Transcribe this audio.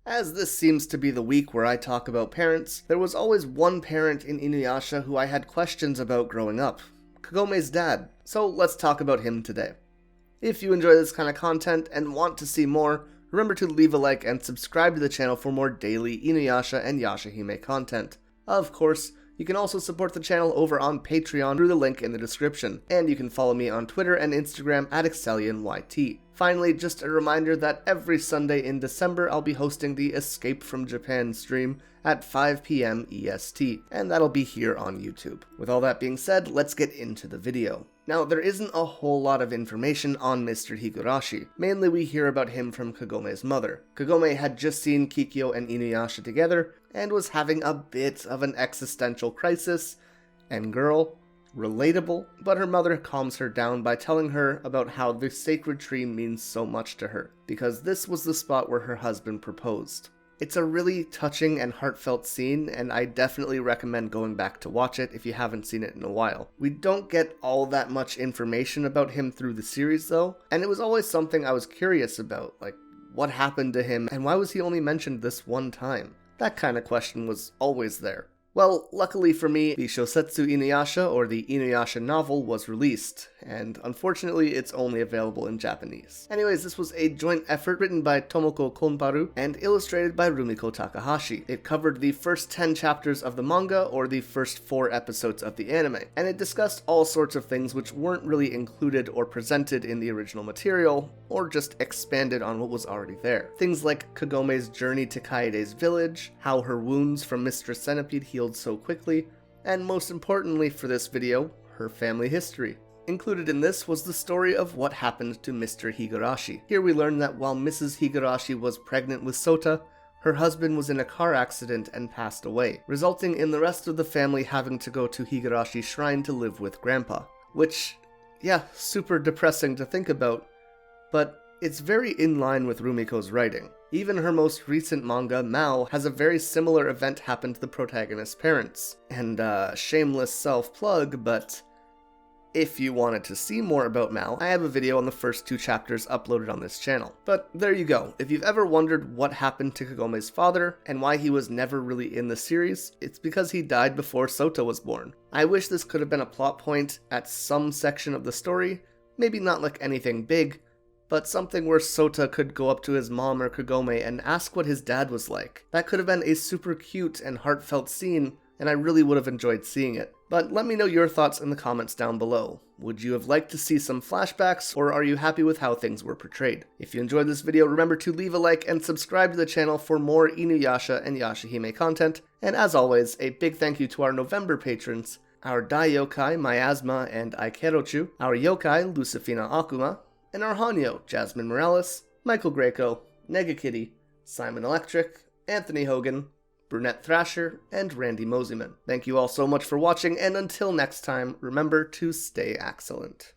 As this seems to be the week where I talk about parents, there was always one parent in Inuyasha who I had questions about growing up. Kagome's dad, so let's talk about him today. If you enjoy this kind of content and want to see more, remember to leave a like and subscribe to the channel for more daily Inuyasha and Yashahime content. Of course, you can also support the channel over on Patreon through the link in the description, and you can follow me on Twitter and Instagram at AxelBeats. Finally, just a reminder that every Sunday in December I'll be hosting the Escape from Japan stream at 5 PM EST, and that'll be here on YouTube. With all that being said, let's get into the video. Now, there isn't a whole lot of information on Mr. Higurashi. Mainly we hear about him from Kagome's mother. Kagome had just seen Kikyo and Inuyasha together, and was having a bit of an existential crisis, and girl, relatable, but her mother calms her down by telling her about how the sacred tree means so much to her, because this was the spot where her husband proposed. It's a really touching and heartfelt scene, and I definitely recommend going back to watch it if you haven't seen it in a while. We don't get all that much information about him through the series though, and it was always something I was curious about, like what happened to him and why was he only mentioned this one time? That kind of question was always there. Well, luckily for me, the Shosetsu Inuyasha, or the Inuyasha novel, was released, and unfortunately it's only available in Japanese. Anyways, this was a joint effort written by Tomoko Konparu and illustrated by Rumiko Takahashi. It covered the first 10 chapters of the manga, or the first 4 episodes of the anime, and it discussed all sorts of things which weren't really included or presented in the original material, or just expanded on what was already there. Things like Kagome's journey to Kaede's village, how her wounds from Mistress Centipede healed so quickly, and most importantly for this video, her family history. Included in this was the story of what happened to Mr. Higurashi. Here we learn that while Mrs. Higurashi was pregnant with Sota, her husband was in a car accident and passed away, resulting in the rest of the family having to go to Higurashi's shrine to live with Grandpa. Which, yeah, super depressing to think about, but it's very in line with Rumiko's writing. Even her most recent manga, Maou, has a very similar event happen to the protagonist's parents. And shameless self-plug, but if you wanted to see more about Maou, I have a video on the first 2 chapters uploaded on this channel. But there you go. If you've ever wondered what happened to Kagome's father, and why he was never really in the series, it's because he died before Sota was born. I wish this could have been a plot point at some section of the story, maybe not like anything big, but something where Sota could go up to his mom or Kagome and ask what his dad was like. That could have been a super cute and heartfelt scene, and I really would have enjoyed seeing it. But let me know your thoughts in the comments down below. Would you have liked to see some flashbacks, or are you happy with how things were portrayed? If you enjoyed this video, remember to leave a like and subscribe to the channel for more Inuyasha and Yashahime content. And as always, a big thank you to our November patrons, our Dai Yokai, Miasma and Aikerochu, our Yokai, Lucifina Akuma, and our Hanyo, Jasmine Morales, Michael Greco, Negakitty, Simon Electric, Anthony Hogan, Brunette Thrasher, and Randy Moseyman. Thank you all so much for watching, and until next time, remember to stay excellent.